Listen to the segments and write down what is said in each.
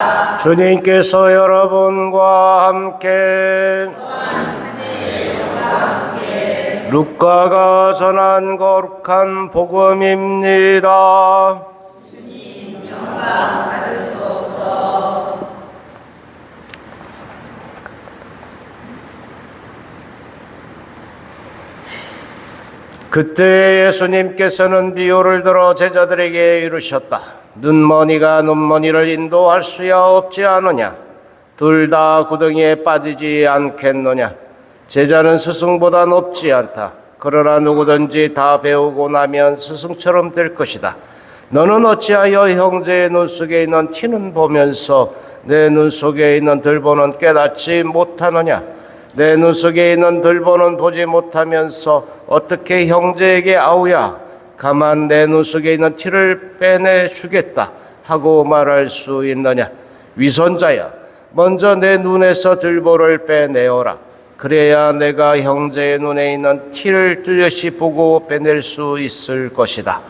주님께서 여러분과 함께 루카가 전한 거룩한 복음입니다. 주님 영광 받으소서. 그때 예수님께서는 비유를 들어 제자들에게 이르셨다. 눈머니가 눈머니를 인도할 수야 없지 않느냐? 둘 다 구덩이에 빠지지 않겠느냐? 제자는 스승보다 높지 않다. 그러나 누구든지 다 배우고 나면 스승처럼 될 것이다. 너는 어찌하여 형제의 눈 속에 있는 티는 보면서 내 눈 속에 있는 들보는 깨닫지 못하느냐? 내 눈 속에 있는 들보는 보지 못하면서 어떻게 형제에게 아우야 가만 내 눈 속에 있는 티를 빼내 주겠다 하고 말할 수 있느냐? 위선자야, 먼저 내 눈에서 들보를 빼내어라. 그래야 내가 형제의 눈에 있는 티를 뚜렷이 보고 빼낼 수 있을 것이다.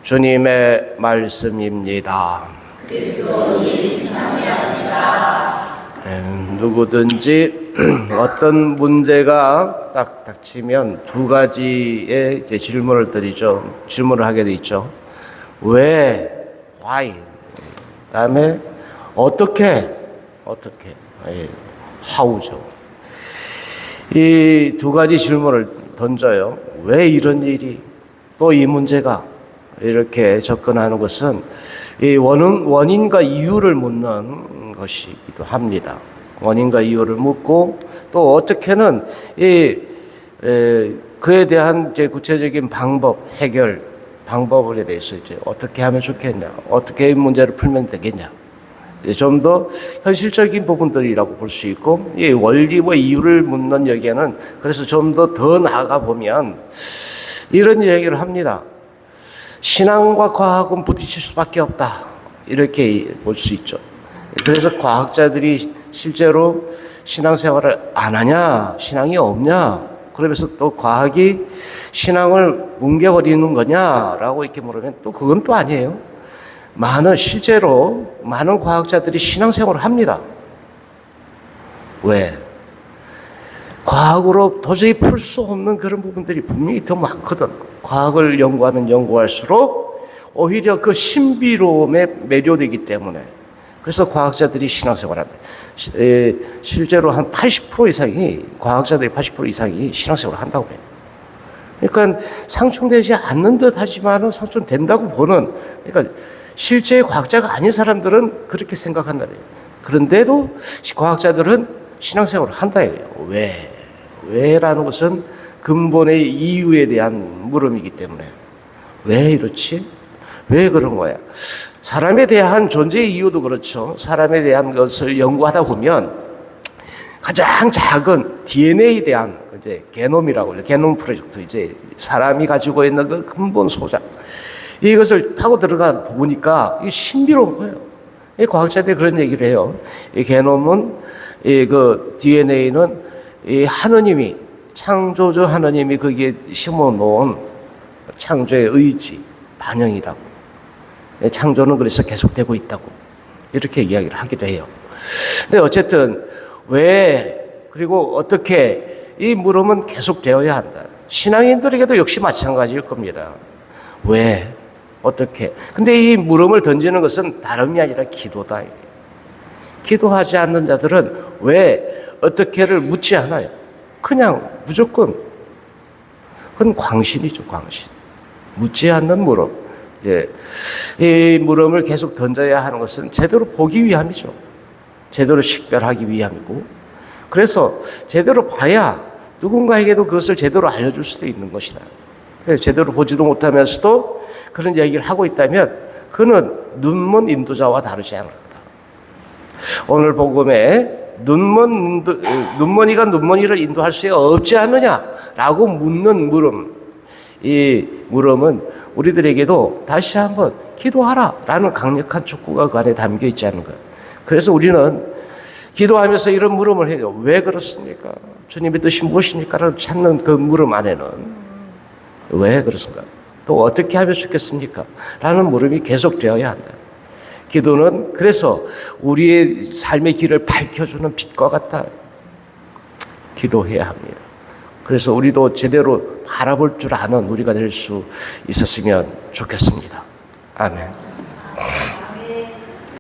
주님의 말씀입니다. 그리스도님 찬양합니다. 누구든지 어떤 문제가 딱 닥치면 두 가지의 이제 질문을 하게 돼 있죠. 왜, why, 그다음에 어떻게, how죠. 이 두 가지 질문을 던져요. 왜 이런 일이, 또 이 문제가 이렇게 접근하는 것은 이 원인과 이유를 묻는 것이기도 합니다. 원인과 이유를 묻고 또 어떻게는 그에 대한 이제 구체적인 해결 방법에 대해서 이제 어떻게 하면 좋겠냐, 어떻게 이 문제를 풀면 되겠냐, 좀 더 현실적인 부분들이라고 볼 수 있고, 이 원리와 이유를 묻는 여기에는 그래서 좀 더 나아가 보면 이런 얘기를 합니다. 신앙과 과학은 부딪힐 수밖에 없다, 이렇게 볼 수 있죠. 그래서 과학자들이 실제로 신앙생활을 안 하냐, 신앙이 없냐, 그러면서 또 과학이 신앙을 뭉개버리는 거냐라고 이렇게 물으면 또 그건 또 아니에요. 실제로 많은 과학자들이 신앙생활을 합니다. 왜? 과학으로 도저히 풀 수 없는 그런 부분들이 분명히 더 많거든. 과학을 연구하면 연구할수록 오히려 그 신비로움에 매료되기 때문에, 그래서 과학자들이 신앙생활을 한다. 실제로 한 80% 이상이, 과학자들이 80% 이상이 신앙생활을 한다고 해요. 그러니까 상충되지 않는 듯 하지만 상충된다고 보는, 그러니까 실제 과학자가 아닌 사람들은 그렇게 생각한다. 그런데도 과학자들은 신앙생활을 한다. 왜? 왜라는 것은 근본의 이유에 대한 물음이기 때문에, 왜 이렇지? 왜 그런 거야? 사람에 대한 존재의 이유도 그렇죠. 사람에 대한 것을 연구하다 보면 가장 작은 DNA에 대한 이제 게놈이라고 해요. 게놈 프로젝트, 이제 사람이 가지고 있는 그 근본 소장, 이것을 파고 들어가 보니까 이게 신비로운 거예요. 이 과학자들이 그런 얘기를 해요. 이 게놈은, 그 DNA는 이 하느님이, 창조주 하느님이 거기에 심어 놓은 창조의 의지, 반영이라고. 창조는 그래서 계속되고 있다고 이렇게 이야기를 하기도 해요. 근데 어쨌든 왜, 그리고 어떻게, 이 물음은 계속되어야 한다. 신앙인들에게도 역시 마찬가지일 겁니다. 왜, 어떻게. 근데 이 물음을 던지는 것은 다름이 아니라 기도다. 기도하지 않는 자들은 왜, 어떻게를 묻지 않아요. 그냥 무조건, 그건 광신이죠, 광신. 묻지 않는 물음. 이 물음을 계속 던져야 하는 것은 제대로 보기 위함이죠. 제대로 식별하기 위함이고, 그래서 제대로 봐야 누군가에게도 그것을 제대로 알려줄 수도 있는 것이다. 제대로 보지도 못하면서도 그런 얘기를 하고 있다면 그는 눈먼 인도자와 다르지 않을 거다. 오늘 복음에 눈먼이가 눈먼이를 인도할 수 없지 않느냐라고 묻는 물음, 이 물음은 우리들에게도 다시 한번 기도하라라는 강력한 촉구가 그 안에 담겨 있지 않은가. 그래서 우리는 기도하면서 이런 물음을 해요. 왜 그렇습니까? 주님의 뜻이 무엇입니까? 라고 찾는 그 물음 안에는 왜 그렇습니까? 또 어떻게 하면 좋겠습니까? 라는 물음이 계속되어야 한다. 기도는 그래서 우리의 삶의 길을 밝혀주는 빛과 같다. 기도해야 합니다. 그래서 우리도 제대로 바라볼 줄 아는 우리가 될 수 있었으면 좋겠습니다. 아멘.